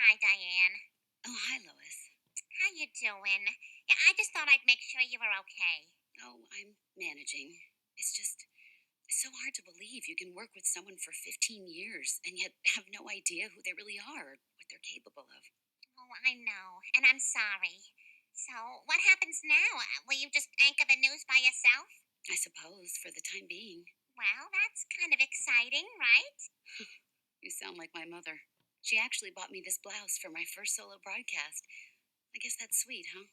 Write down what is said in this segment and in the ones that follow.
Hi, Diane. Oh, hi, Lois. How you doing? Yeah, I just thought I'd make sure you were okay. Oh, I'm managing. It's so hard to believe you can work with someone for 15 years and yet have no idea who they really are or what they're capable of. Oh, I know, and I'm sorry. So, what happens now? Will you just anchor the news by yourself? I suppose, for the time being. Well, that's kind of exciting, right? You sound like my mother. She actually bought me this blouse for my first solo broadcast. I guess that's sweet, huh?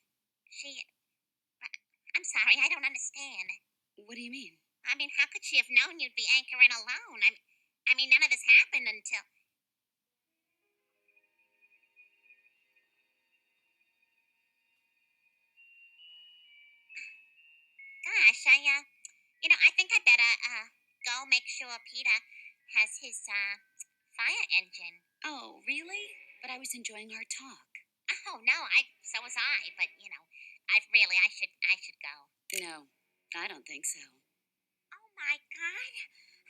She. I'm sorry, I don't understand. What do you mean? I mean, how could she have known you'd be anchoring alone? I mean, none of this happened until. Gosh, I think I better, go make sure Peter has his, fire engine. Oh, really? But I was enjoying our talk. Oh no, so was I, but I should go. No, I don't think so. Oh my god.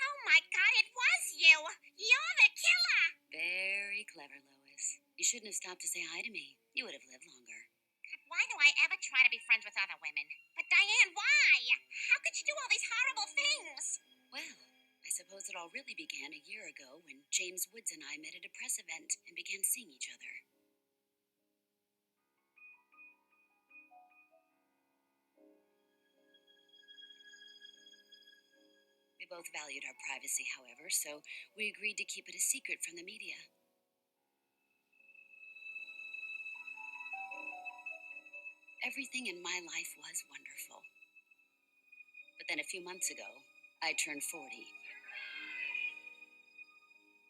Oh my god, it was you. You're the killer. Very clever, Lois. You shouldn't have stopped to say hi to me. You would have lived longer. God, why do I ever try to be friends with other women? But Diane, why? How could you do all these horrible things? Well, I suppose it all really began a year ago when James Woods and I met at a press event and began seeing each other. We both valued our privacy, however, so we agreed to keep it a secret from the media. Everything in my life was wonderful. But then a few months ago, I turned 40.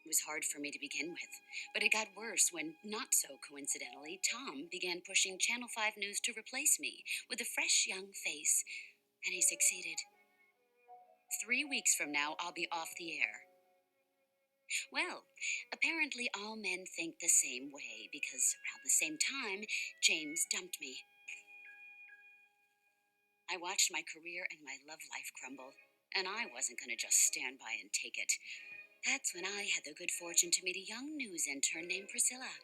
It was hard for me to begin with, but it got worse when, not so coincidentally, Tom began pushing Channel 5 News to replace me with a fresh young face, and he succeeded. 3 weeks from now, I'll be off the air. Well, apparently all men think the same way because around the same time, James dumped me. I watched my career and my love life crumble, and I wasn't going to just stand by and take it. That's when I had the good fortune to meet a young news intern named Priscilla.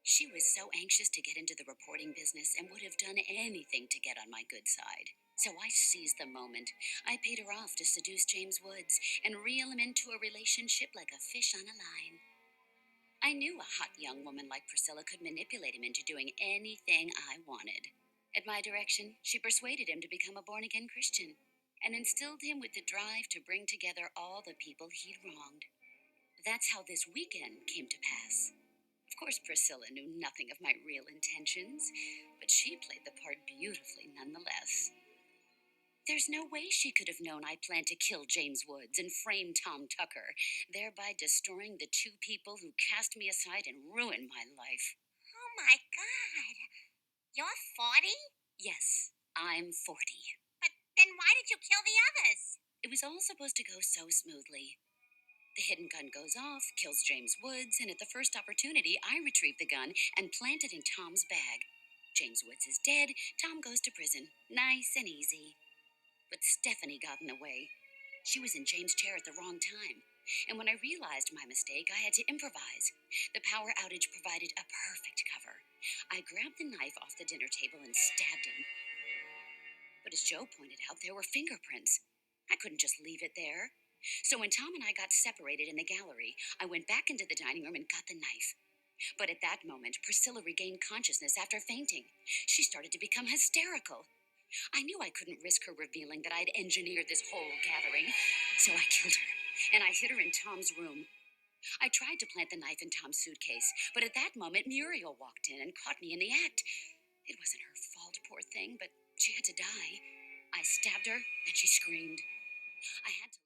She was so anxious to get into the reporting business and would have done anything to get on my good side. So I seized the moment. I paid her off to seduce James Woods and reel him into a relationship like a fish on a line. I knew a hot young woman like Priscilla could manipulate him into doing anything I wanted. At my direction, she persuaded him to become a born-again Christian and instilled him with the drive to bring together all the people he'd wronged. That's how this weekend came to pass. Of course, Priscilla knew nothing of my real intentions, but she played the part beautifully nonetheless. There's no way she could have known I planned to kill James Woods and frame Tom Tucker, thereby destroying the two people who cast me aside and ruined my life. Oh my god. You're 40? Yes, I'm 40. But then why did you kill the others? It was all supposed to go so smoothly. The hidden gun goes off, kills James Woods, and at the first opportunity, I retrieve the gun and plant it in Tom's bag. James Woods is dead, Tom goes to prison. Nice and easy. But Stephanie got in the way. She was in James' chair at the wrong time. And when I realized my mistake, I had to improvise. The power outage provided a perfect cover. I grabbed the knife off the dinner table and stabbed him. But as Joe pointed out, there were fingerprints. I couldn't just leave it there. So when Tom and I got separated in the gallery, I went back into the dining room and got the knife. But at that moment, Priscilla regained consciousness after fainting. She started to become hysterical. I knew I couldn't risk her revealing that I'd engineered this whole gathering, so I killed her, and I hid her in Tom's room. I tried to plant the knife in Tom's suitcase, but at that moment, Muriel walked in and caught me in the act. It wasn't her fault, poor thing, but she had to die. I stabbed her, and she screamed. I had to